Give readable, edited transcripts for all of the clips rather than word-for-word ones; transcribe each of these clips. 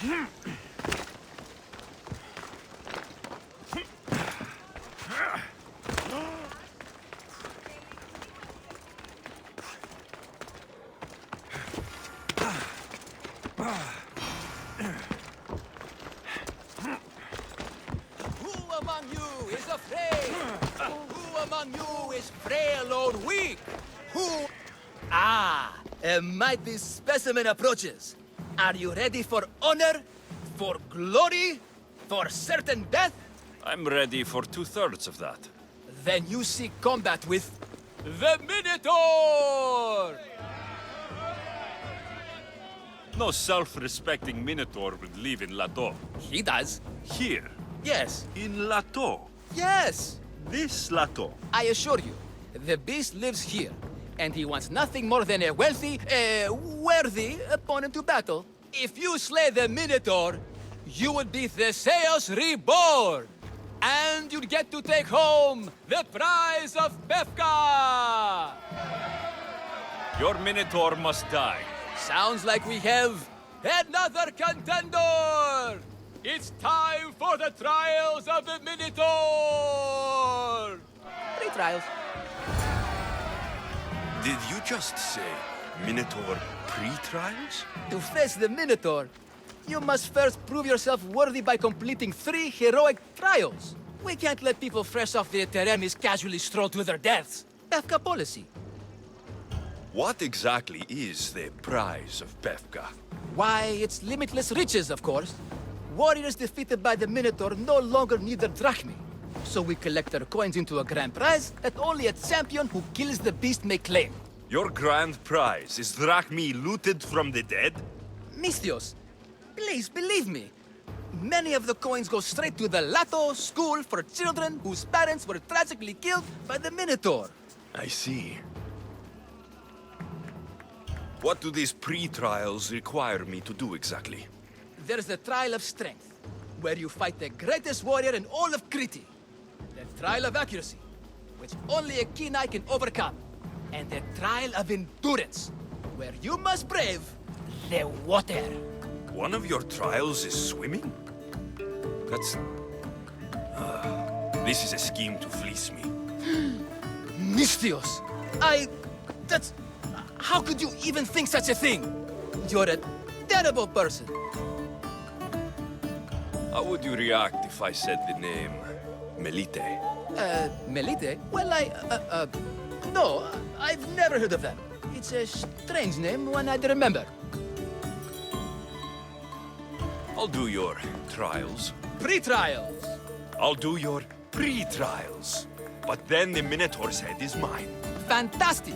Among you is afraid? Who among you is frail or weak? Who? Ah, a mighty specimen approaches. Are you ready for honor? For glory? For certain death? I'm ready for 2/3 of that. Then you seek combat with the Minotaur! No self-respecting Minotaur would live in Lato. He does. Here, Yes. in Lato. Yes! This Lato. I assure you, the beast lives here, and he wants nothing more than a worthy opponent to battle. If you slay the Minotaur, you would be Theseus reborn, and you'd get to take home the prize of Befka! Your Minotaur must die. Sounds like we have another contender! It's time for the trials of the Minotaur! Pre-trials. Did you just say Minotaur pre-trials? To face the Minotaur, you must first prove yourself worthy by completing 3 heroic trials. We can't let people fresh off the Teremis casually stroll to their deaths. Befka policy. What exactly is the prize of Befka? Why, it's limitless riches, of course. Warriors defeated by the Minotaur no longer need their drachmi. So we collect their coins into a grand prize that only a champion who kills the beast may claim. Your grand prize is drachmi looted from the dead? Mystios, please believe me. Many of the coins go straight to the Lato school for children whose parents were tragically killed by the Minotaur. I see. What do these pre-trials require me to do exactly? There's the Trial of Strength, where you fight the greatest warrior in all of Crete. The Trial of Accuracy, which only a keen eye can overcome. And the Trial of Endurance, where you must brave the water. One of your trials is swimming? That's... this is a scheme to fleece me. Mystios! That's... How could you even think such a thing? You're a terrible person. How would you react if I said the name Melite? Melite? Well, no, I've never heard of that. It's a strange name, one I'd remember. I'll do your trials. Pre-trials. I'll do your pre-trials. But then the Minotaur's head is mine. Fantastic!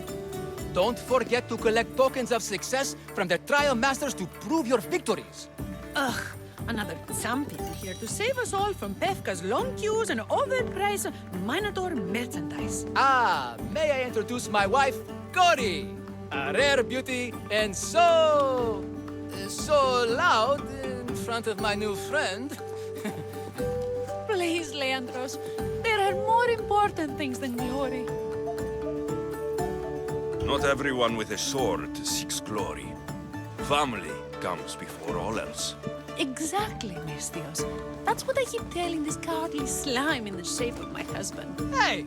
Don't forget to collect tokens of success from the trial masters to prove your victories. Ugh, another champion here to save us all from Befka's long queues and overpriced Minotaur merchandise. Ah, may I introduce my wife, Cory? A rare beauty and so loud in front of my new friend. Please, Leandros, there are more important things than glory. Not everyone with a sword seeks glory. Family comes before all else. Exactly, Mystios. That's what I keep telling this cowardly slime in the shape of my husband. Hey!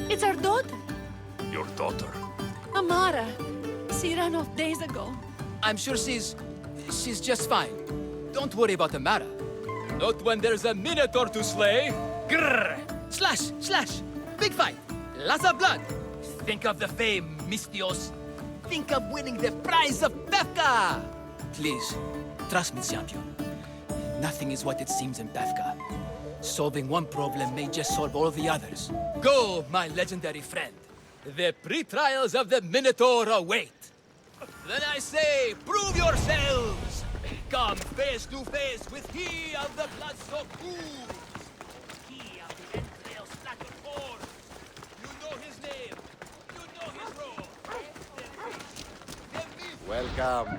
It's our daughter, Your daughter. Amara. She ran off days ago. I'm sure she's just fine. Don't worry about Amara. Not when there's a Minotaur to slay. Grrr! Slash! Slash! Big fight! Lots of blood! Think of the fame, Mystios. Think of winning the prize of Befka! Please, trust me, champion. Nothing is what it seems in Befka. Solving one problem may just solve all the others. Go, my legendary friend. The pre-trials of the Minotaur await. Then I say, prove yourselves! Come face to face with he of the blood-soaked ooze! He of the entrails-splattered horns! You know his name! You know his role! Welcome.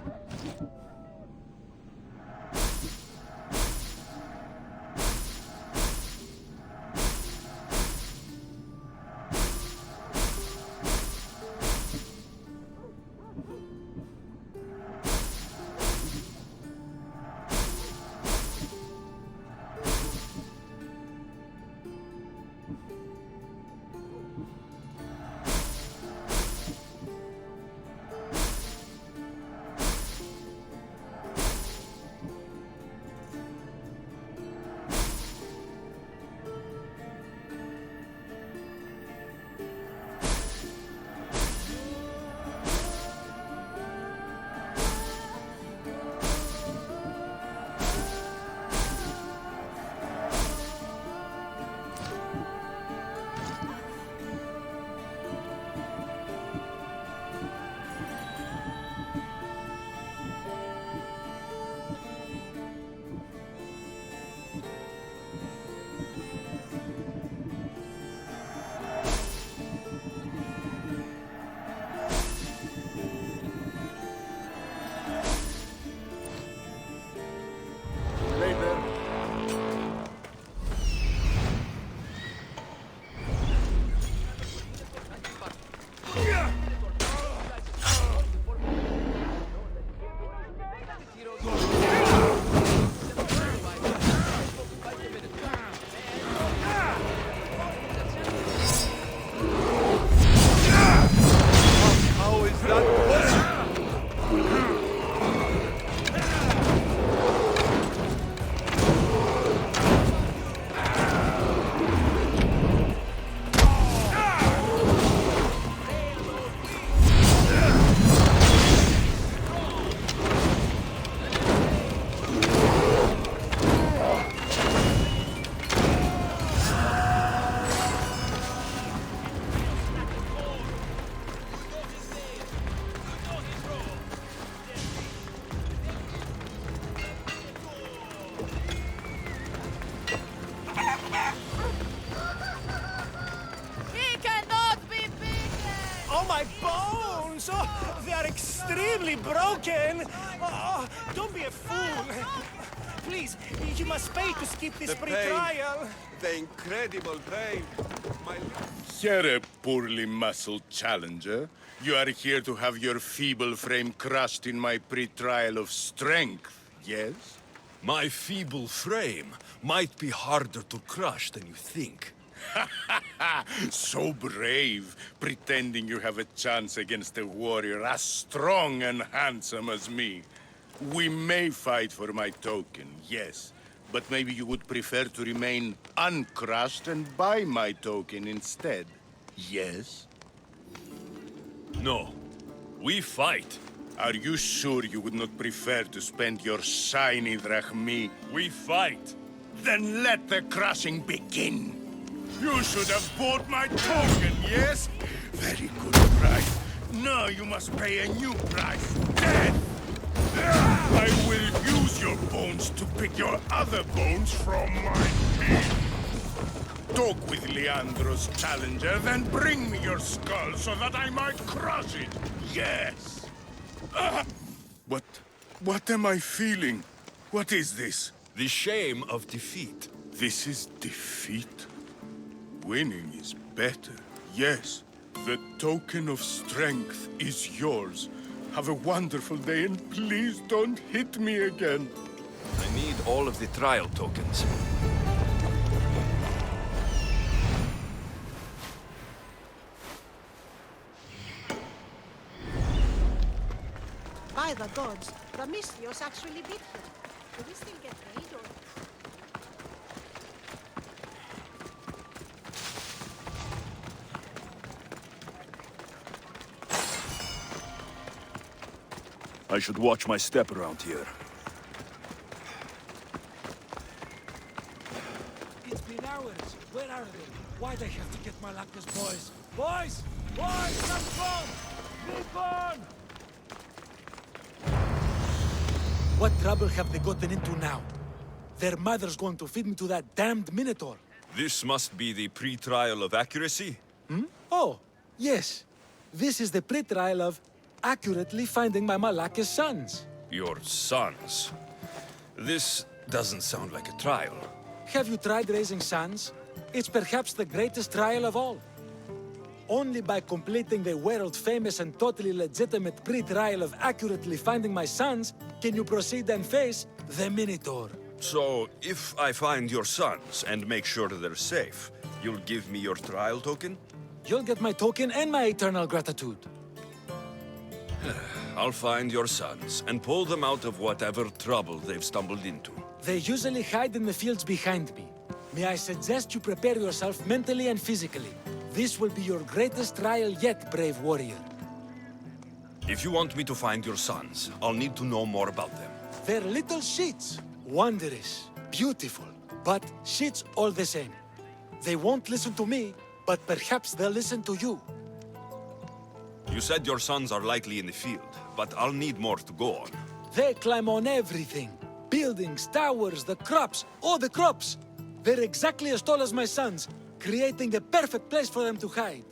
are extremely broken. Oh, don't be a fool. Please, you must pay to skip this free trial. The incredible pain. My... Here, poorly muscled challenger. You are here to have your feeble frame crushed in my pre-trial of strength, yes? My feeble frame might be harder to crush than you think. So brave, pretending you have a chance against a warrior as strong and handsome as me. We may fight for my token, yes, but maybe you would prefer to remain uncrushed and buy my token instead, yes? No, we fight. Are you sure you would not prefer to spend your shiny drachmi? We fight. Then let the crushing begin. You should have bought my token, yes? Very good price. Now you must pay a new price. Death! I will use your bones to pick your other bones from my feet. Talk with Leandro's challenger, then bring me your skull so that I might crush it. Yes. What am I feeling? What is this? The shame of defeat. This is defeat? Winning is better, yes. The token of strength is yours. Have a wonderful day and please don't hit me again. I need all of the trial tokens. By the gods, the Mystios actually beat him. Do we still get paid or... I should watch my step around here. It's been hours. Where are they? Why'd I have to get my luckless boys? Boys! Boys, come from! Reborn! What trouble have they gotten into now? Their mother's going to feed me to that damned Minotaur. This must be the pre-trial of accuracy? Oh, yes. This is the pre-trial of accurately finding my Malaka's sons. Your sons? This doesn't sound like a trial. Have you tried raising sons? It's perhaps the greatest trial of all. Only by completing the world-famous and totally legitimate pre-trial of accurately finding my sons can you proceed and face the Minotaur. So, if I find your sons and make sure they're safe, you'll give me your trial token? You'll get my token and my eternal gratitude. I'll find your sons and pull them out of whatever trouble they've stumbled into. They usually hide in the fields behind me. May I suggest you prepare yourself mentally and physically. This will be your greatest trial yet, brave warrior. If you want me to find your sons, I'll need to know more about them. They're little shits. Wondrous, beautiful, but shits all the same. They won't listen to me, but perhaps they'll listen to you. You said your sons are likely in the field, but I'll need more to go on. They climb on everything. Buildings, towers, the crops, all the crops. They're exactly as tall as my sons, creating the perfect place for them to hide.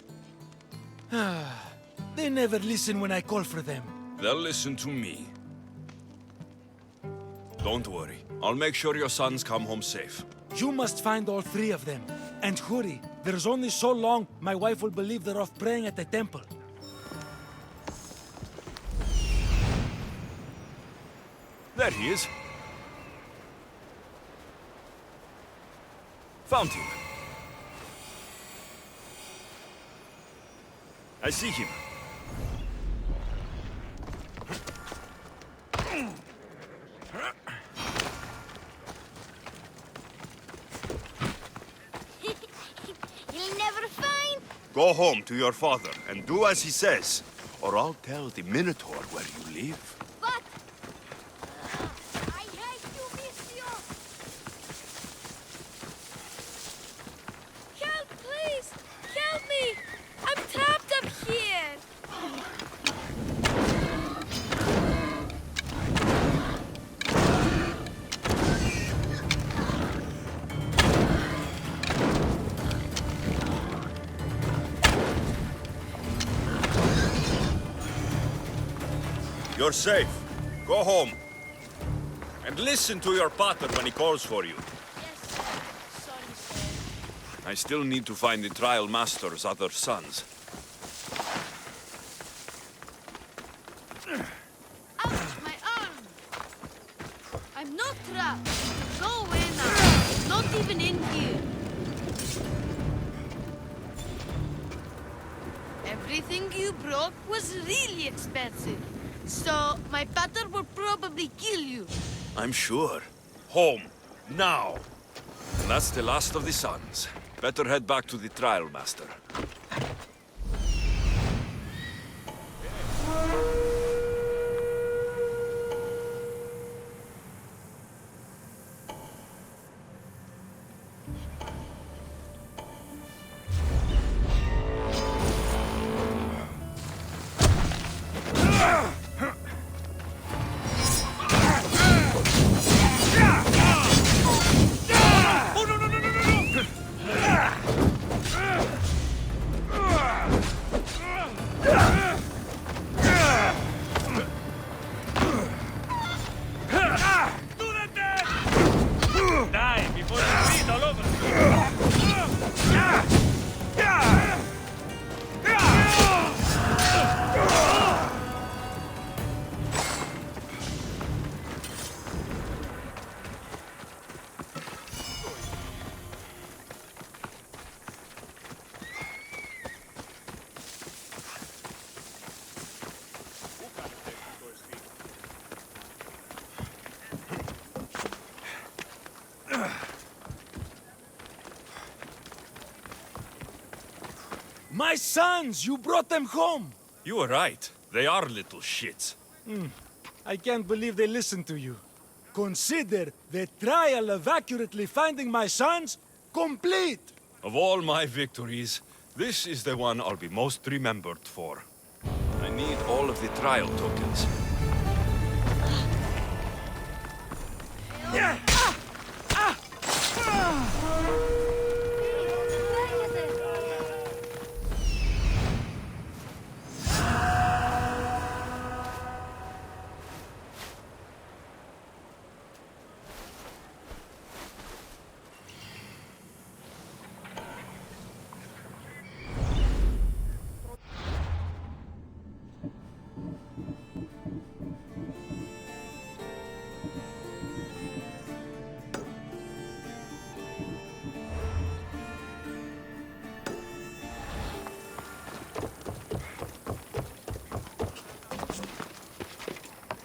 They never listen when I call for them. They'll listen to me. Don't worry. I'll make sure your sons come home safe. You must find all three of them. And hurry, there's only so long my wife will believe they're off praying at the temple. There he is. Found him. I see him. You'll never find... Go home to your father and do as he says, or I'll tell the Minotaur where you live. But... I hate you, Monsieur! Help, please! Help me! I'm trapped up here! You're safe. Go home. And listen to your pater when he calls for you. Yes, sir. Sorry, sir. I still need to find the Trial Master's other sons. Ouch, my arm! I'm not trapped. Go away now. Not even in here. Everything you broke was really expensive. So, my pater will probably kill you. I'm sure. Home. Now. And that's the last of the sons. Better head back to the Trial Master. My sons! You brought them home! You were right. They are little shits. I can't believe they listened to you. Consider the trial of accurately finding my sons complete! Of all my victories, this is the one I'll be most remembered for. I need all of the trial tokens.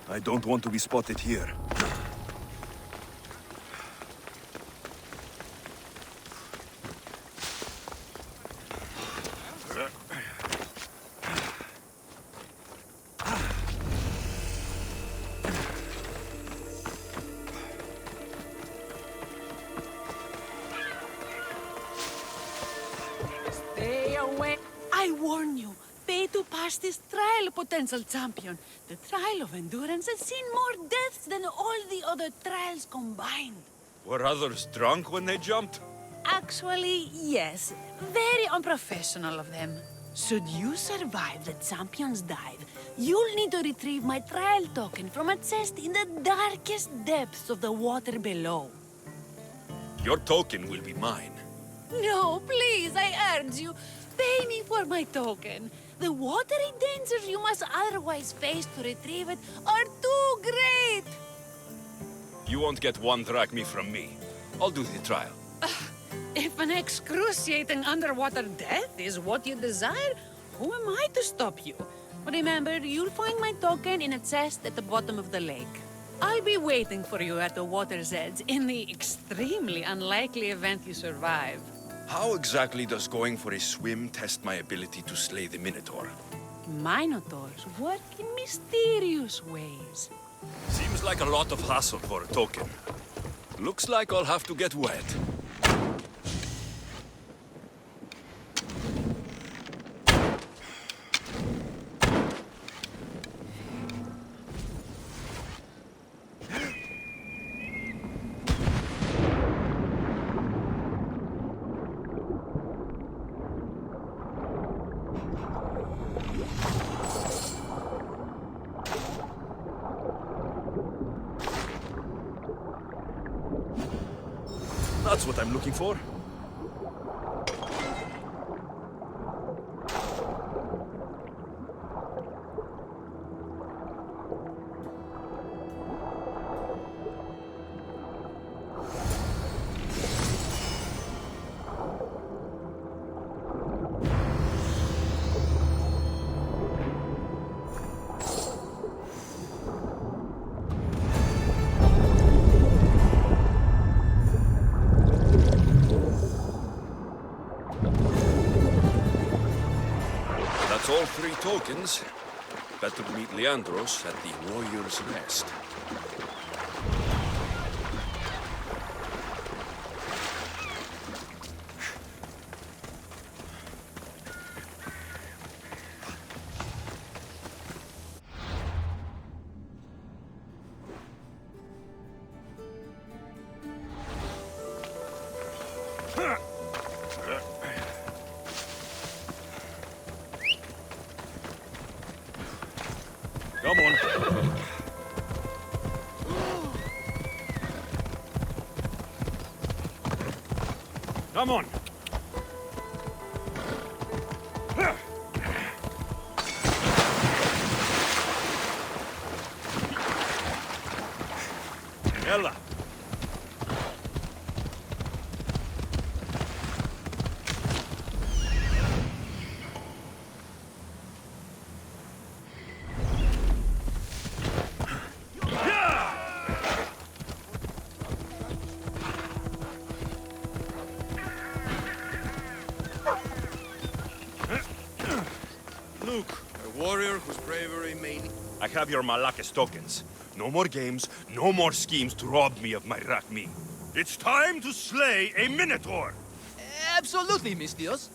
I don't want to be spotted here. Stay away. I warn you. Pay to pass this trial, potential champion. The trial of endurance has seen more deaths than all the other trials combined. Were others drunk when they jumped? Actually, yes. Very unprofessional of them. Should you survive the champion's dive, you'll need to retrieve my trial token from a chest in the darkest depths of the water below. Your token will be mine. No, please, I urge you. Pay me for my token. The watery dangers you must otherwise face to retrieve it are too great. You won't get one drachma from me. I'll do the trial. If an excruciating underwater death is what you desire, who am I to stop you? Remember, you'll find my token in a chest at the bottom of the lake. I'll be waiting for you at the water's edge in the extremely unlikely event you survive. How exactly does going for a swim test my ability to slay the Minotaur? Minotaurs work in mysterious ways. Seems like a lot of hassle for a token. Looks like I'll have to get wet. That's what I'm looking for. That's all 3 tokens. Better meet Leandros at the Warrior's Rest. Come on. Come on. Ella. Look, a warrior whose bravery may... I have your Malakis tokens. No more games, no more schemes to rob me of my Rakmi. It's time to slay a Minotaur! Absolutely, Mis Dios.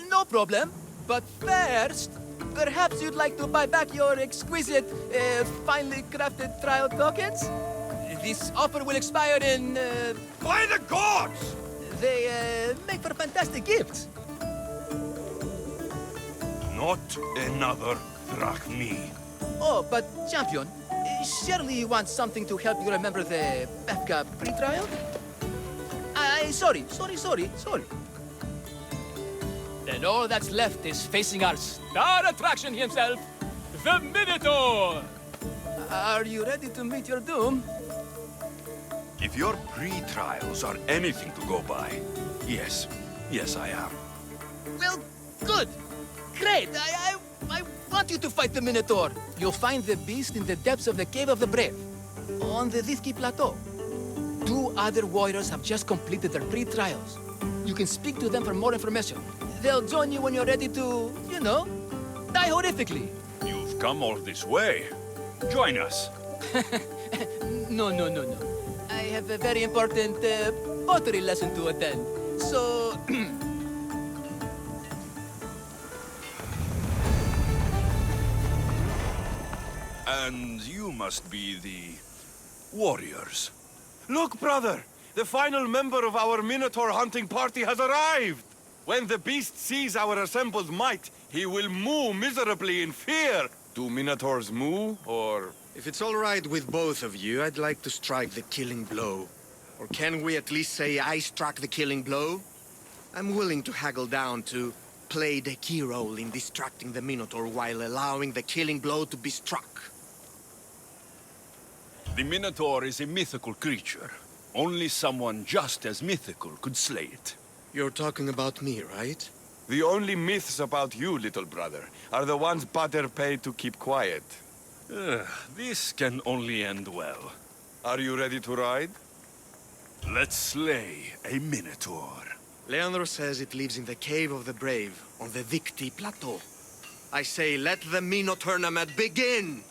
No problem. But first, perhaps you'd like to buy back your exquisite, finely crafted trial tokens? This offer will expire in... By the gods! They make for fantastic gifts. Not another Rakmi. Oh, but champion, surely you want something to help you remember the Befka pre-trial? Sorry. Then all that's left is facing our star attraction himself, the Minotaur! Are you ready to meet your doom? If your pre-trials are anything to go by, yes, I am. Well, good. Great. I want you to fight the Minotaur. You'll find the beast in the depths of the Cave of the Brave, on the Dithki Plateau. 2 other warriors have just completed their pre-trials. You can speak to them for more information. They'll join you when you're ready to, you know, die horrifically. You've come all this way. Join us. No. I have a very important pottery lesson to attend. So... And you must be the warriors. Look, brother! The final member of our Minotaur hunting party has arrived! When the beast sees our assembled might, he will moo miserably in fear. Do Minotaurs moo, or... If it's all right with both of you, I'd like to strike the killing blow. Or can we at least say I struck the killing blow? I'm willing to haggle down to play the key role in distracting the Minotaur while allowing the killing blow to be struck. The Minotaur is a mythical creature. Only someone just as mythical could slay it. You're talking about me, right? The only myths about you, little brother, are the ones Butter paid to keep quiet. This can only end well. Are you ready to ride? Let's slay a Minotaur. Leandro says it lives in the Cave of the Brave, on the Dithki Plateau. I say, let the Minotaur tournament begin!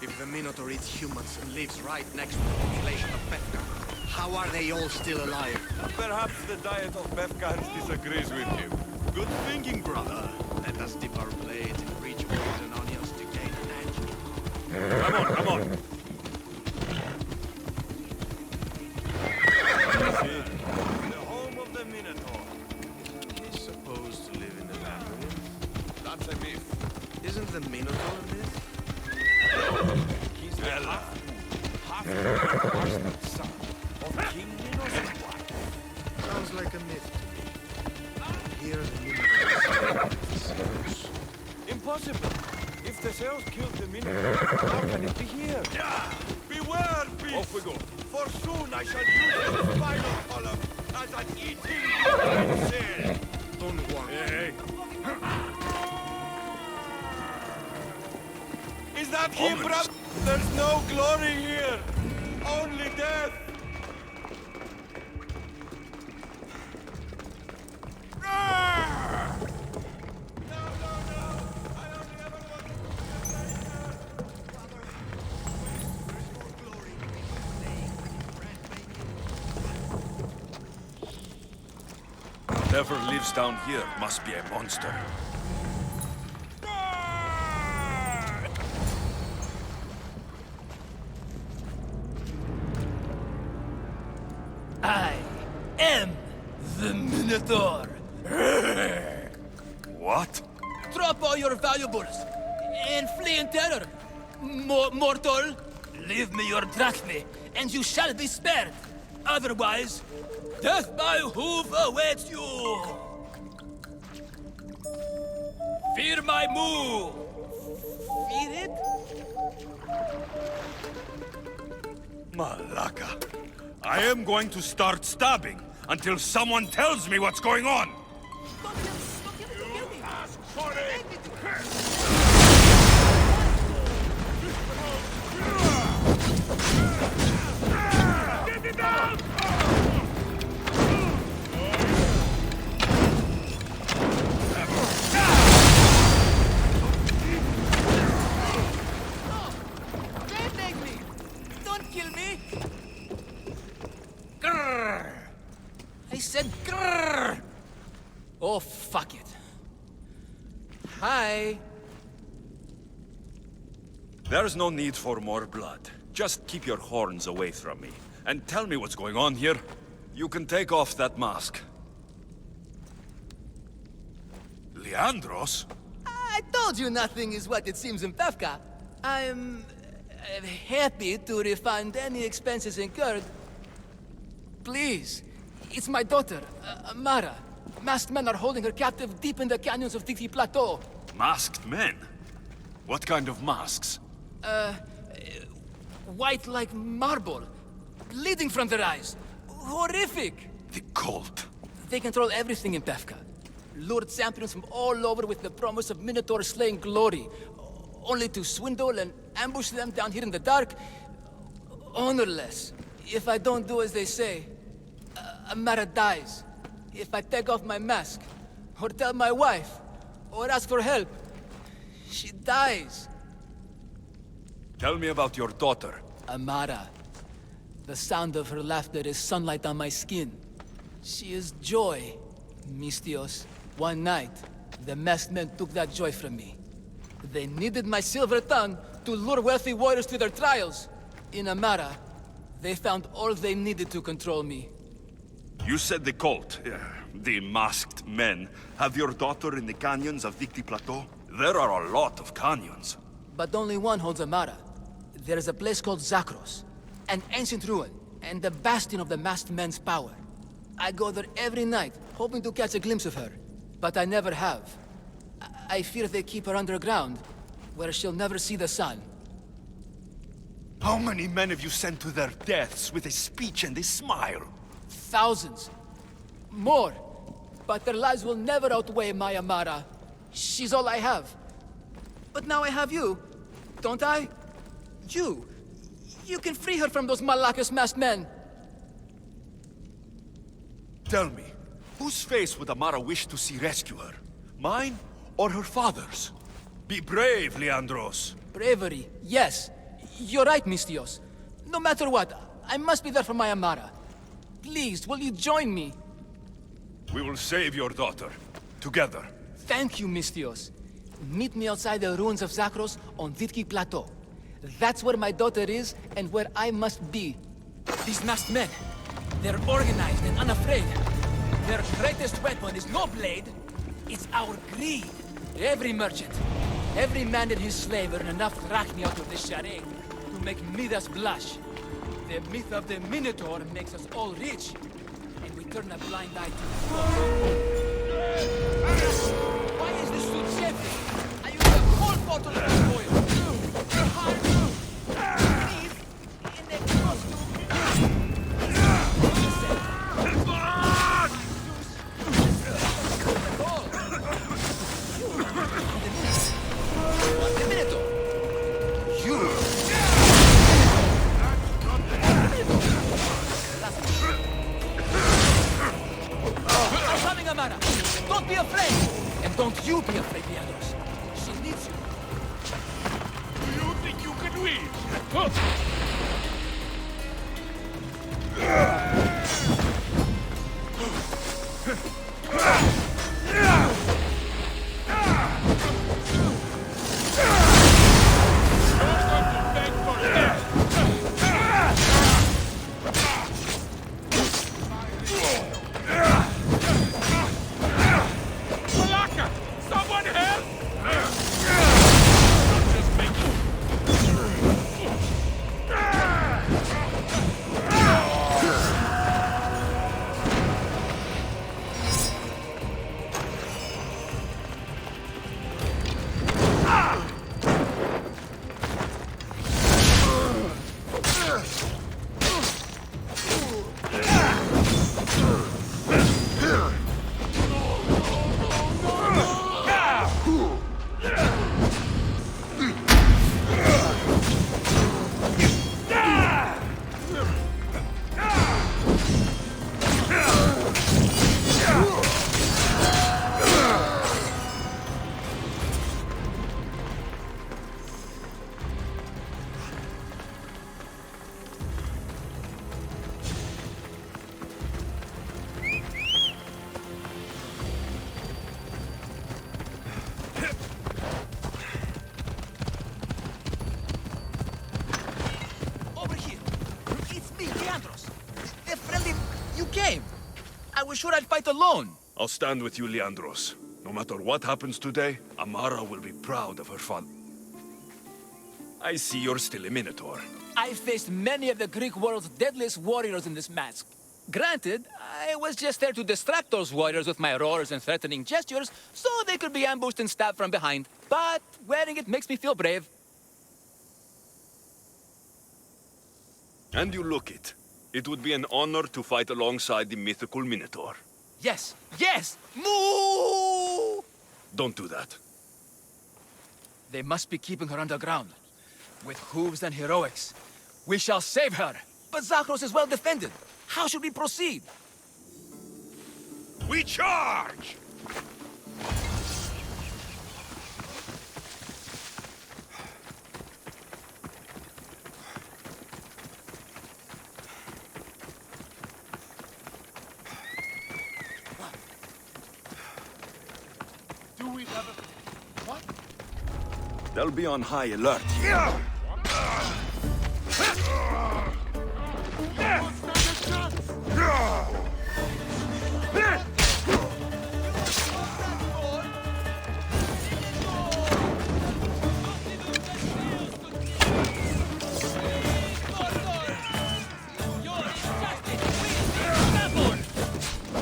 If the Minotaur eats humans and lives right next to the population of Befka, how are they all still alive? Perhaps the diet of Befkans disagrees with you. Good thinking, brother. Let us dip our blades in rich berries and onions to gain an edge. Come on. The home of the Minotaur. He's supposed to live in the labyrinth. That's a myth. Isn't the Minotaur a myth? He's the half-bastard son of King Minotaur. impossible. If the cells killed the Minotaur, how can it be here? Beware, beast! Off we go. For soon I shall use the spinal column as an eating cell. Don't worry. Hey, Is that him, brother? There's no glory here. Only death. Whatever lives down here must be a monster. I am the Minotaur. what? Drop all your valuables and flee in terror. Mortal, leave me your drachme, and you shall be spared. Otherwise, death by hoof awaits you. Fear my move. Fear it? Malaka. I am going to start stabbing until someone tells me what's going on. Ask for it! Get it out! Don't take me. Don't kill me. Grrr. I said grrr. Oh, fuck it. Hi. There's no need for more blood. Just keep your horns away from me. And tell me what's going on here. You can take off that mask. Leandros? I told you nothing is what it seems in Pevka. I'm happy to refund any expenses incurred. Please, it's my daughter, Mara. Masked men are holding her captive deep in the canyons of Tiki Plateau. Masked men? What kind of masks? White like marble, bleeding from their eyes. Horrific! The cult. They control everything in Pevka. Lured champions from all over with the promise of Minotaur slaying glory, only to swindle and ambush them down here in the dark. Honorless. If I don't do as they say, Amara dies. If I take off my mask, or tell my wife, or ask for help, she dies. Tell me about your daughter. Amara. The sound of her laughter is sunlight on my skin. She is joy, Mistios. One night, the masked men took that joy from me. They needed my silver tongue to lure wealthy warriors to their trials. In Amara, they found all they needed to control me. You said the cult, the masked men, have your daughter in the canyons of Dicty Plateau? There are a lot of canyons. But only one holds Amara. There is a place called Zakros, an ancient ruin, and the bastion of the masked men's power. I go there every night, hoping to catch a glimpse of her. But I never have. I fear they keep her underground, where she'll never see the sun. How many men have you sent to their deaths with a speech and a smile? Thousands. More. But their lives will never outweigh my Amara. She's all I have. But now I have you, don't I? You. You can free her from those Malakas masked men. Tell me, whose face would Amara wish to see rescue her? Mine or her father's? Be brave, Leandros. Bravery, yes. You're right, Mistios. No matter what, I must be there for my Amara. Please, will you join me? We will save your daughter. Together. Thank you, Mistios. Meet me outside the ruins of Zakros on Vitki Plateau. That's where my daughter is and where I must be. These masked men, they're organized and unafraid. Their greatest weapon is no blade, it's our greed. Every merchant, every man and his slave earn enough drachmi out of this charade to make Midas blush. The myth of the Minotaur makes us all rich, and we turn a blind eye to it. Why is this so heavy? I use a portal for you. Hard Please, in the costume. What the Minotaur? I'm coming, Amara. Don't be afraid. And don't you be afraid, Leandros. She needs you. Do you think you can win? I was sure I'd fight alone. I'll stand with you, Leandros. No matter what happens today, Amara will be proud of her father. I see you're still a Minotaur. I faced many of the Greek world's deadliest warriors in this mask. Granted, I was just there to distract those warriors with my roars and threatening gestures, so they could be ambushed and stabbed from behind. But wearing it makes me feel brave. And you look it. It would be an honor to fight alongside the mythical Minotaur. Yes, yes! Moo! Don't do that. They must be keeping her underground. With hooves and heroics. We shall save her. But Zakros is well defended. How should we proceed? We charge! Do we have a... what? They'll be on high alert.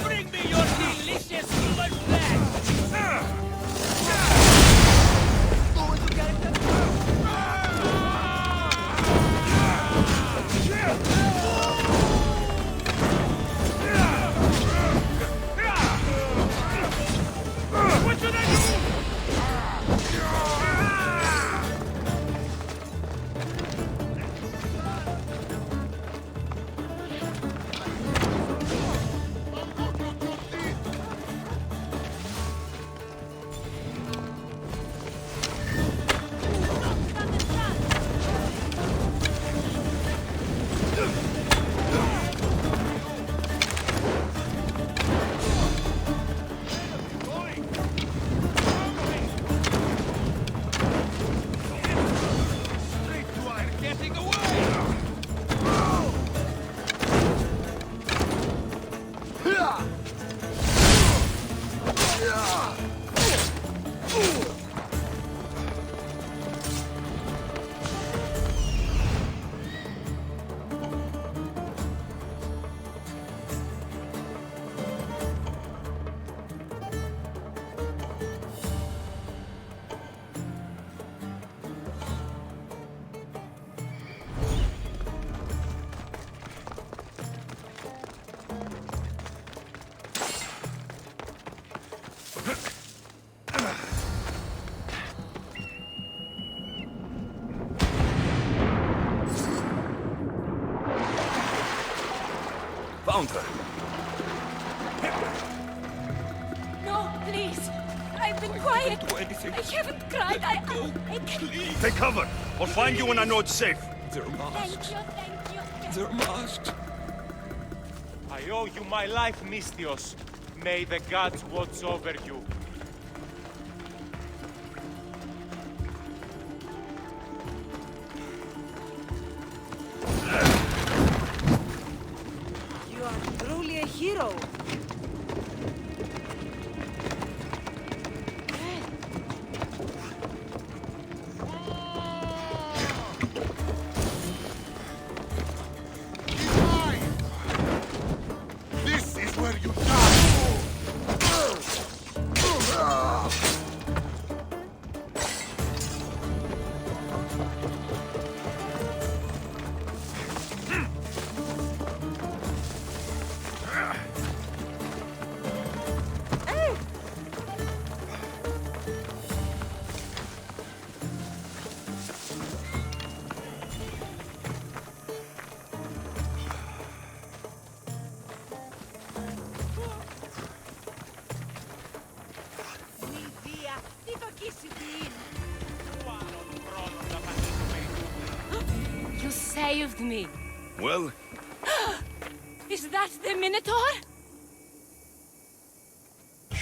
Bring me your delicious human flesh! Go into character. found her. No, please. I've been quiet. Don't do anything. I haven't cried. I can't. Please. Take cover. I'll find you when I know it's safe. They're masks. Thank you. They're masks. I owe you my life, Mystios. May the gods watch over you. You are truly a hero. This is where you die! Via, ti tocchi din. You saved me. Well, Is that the Minotaur?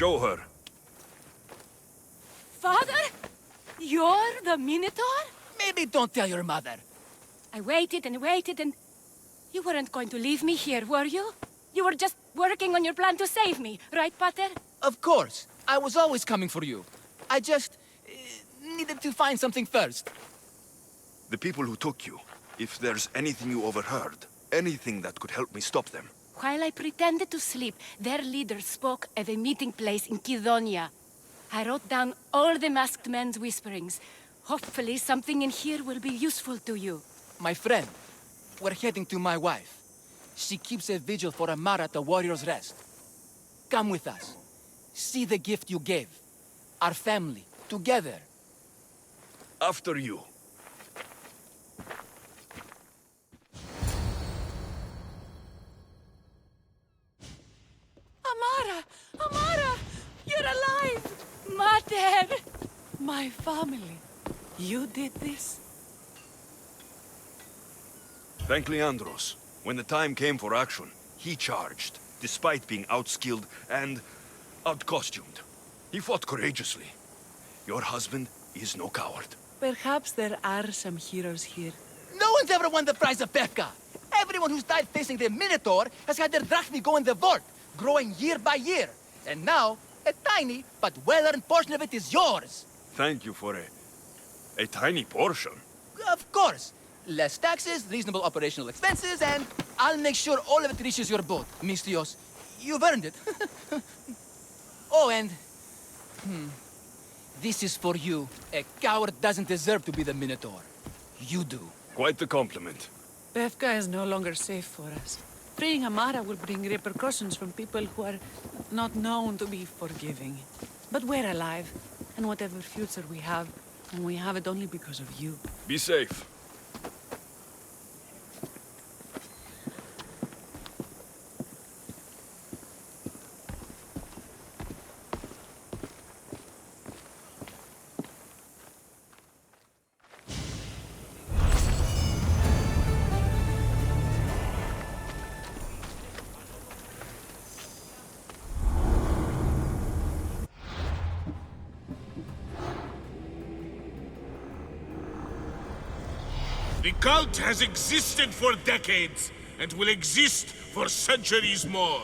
show her. Father? You're the Minotaur? Maybe don't tell your mother. I waited and waited and... You weren't going to leave me here, were you? You were just working on your plan to save me, right, Pater? Of course. I was always coming for you. I just needed to find something first. The people who took you, if there's anything you overheard, anything that could help me stop them. While I pretended to sleep, their leader spoke of a meeting place in Kidonia. I wrote down all the masked men's whisperings. Hopefully something in here will be useful to you. My friend, we're heading to my wife. She keeps a vigil for Amara at the Warrior's Rest. Come with us. See the gift you gave. Our family, together. After you. Amara! Amara! You're alive! Mater! My family. You did this? Thank Leandros. When the time came for action, he charged, despite being outskilled and outcostumed. He fought courageously. Your husband is no coward. Perhaps there are some heroes here. No one's ever won the prize of Pefka. Everyone who's died facing the Minotaur has had their drachmi go in the vault, growing year by year. And now, a tiny but well-earned portion of it is yours. Thank you for a tiny portion. Of course. Less taxes, reasonable operational expenses, and I'll make sure all of it reaches your boat, Mystios. You've earned it. Oh, and... This is for you. A coward doesn't deserve to be the Minotaur. You do. Quite the compliment. Pefka is no longer safe for us. Freeing Amara will bring repercussions from people who are not known to be forgiving. But we're alive, and whatever future we have, and we have it only because of you. Be safe. The cult has existed for decades, and will exist for centuries more.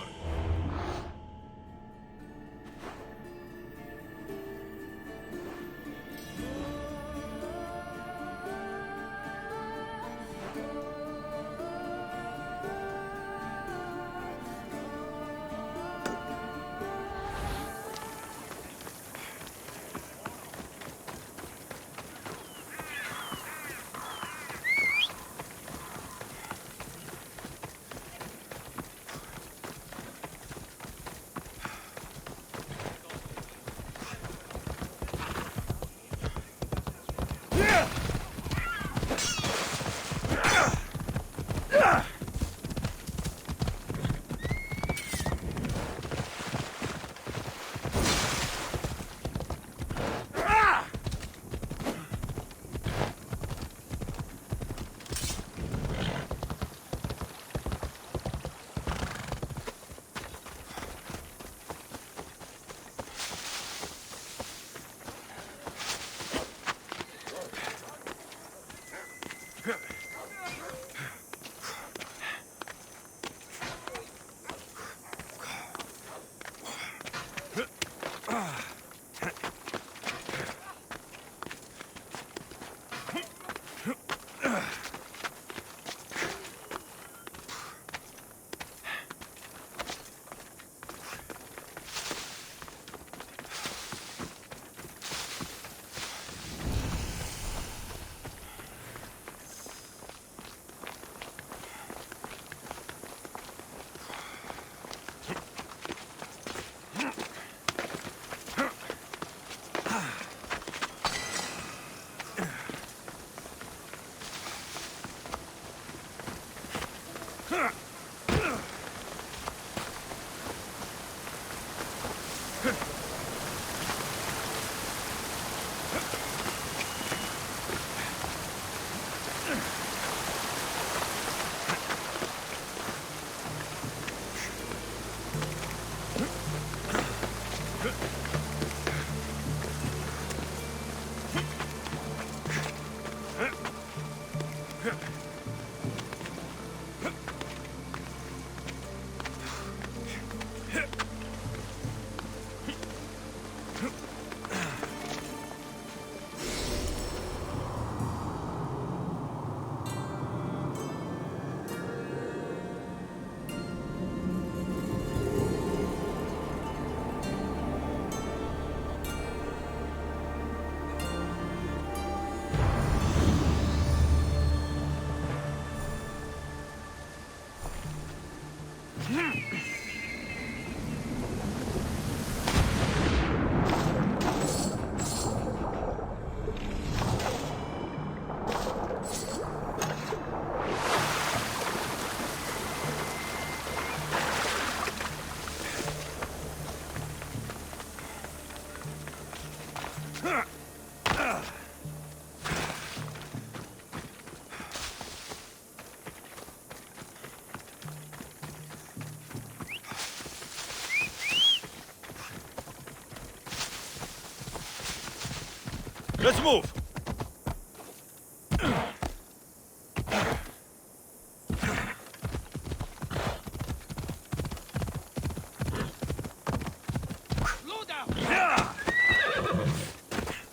Let's move!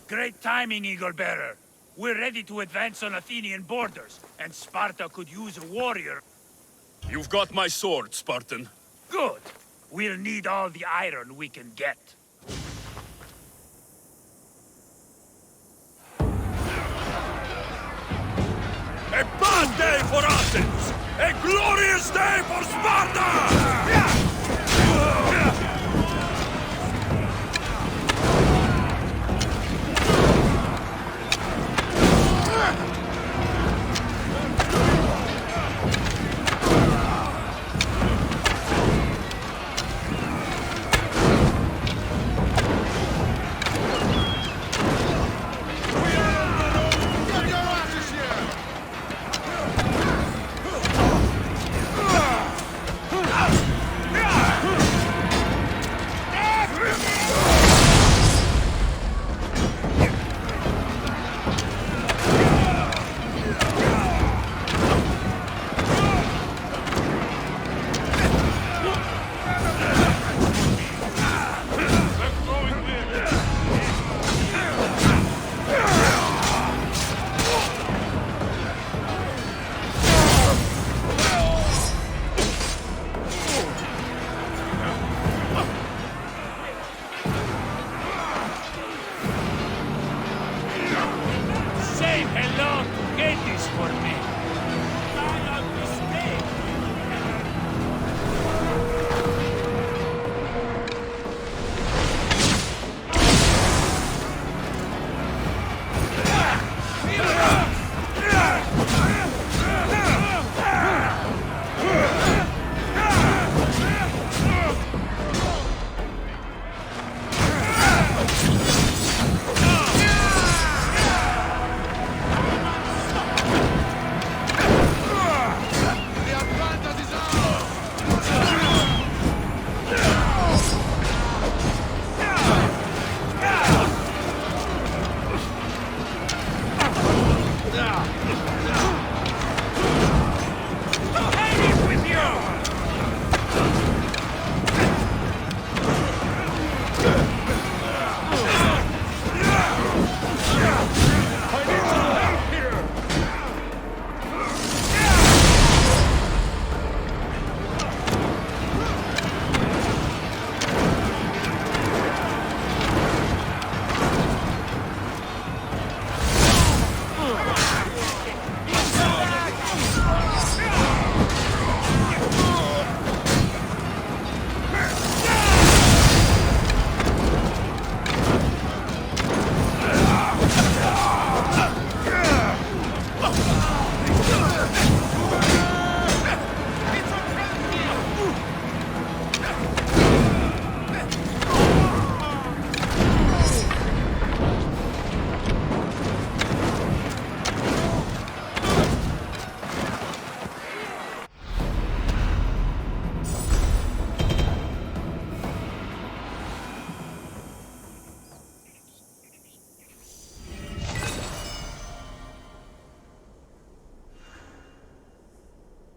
Great timing, Eagle Bearer. We're ready to advance on Athenian borders, and Sparta could use a warrior. You've got my sword, Spartan. Good. We'll need all the iron we can get. A bad day for Athens! A glorious day for Sparta!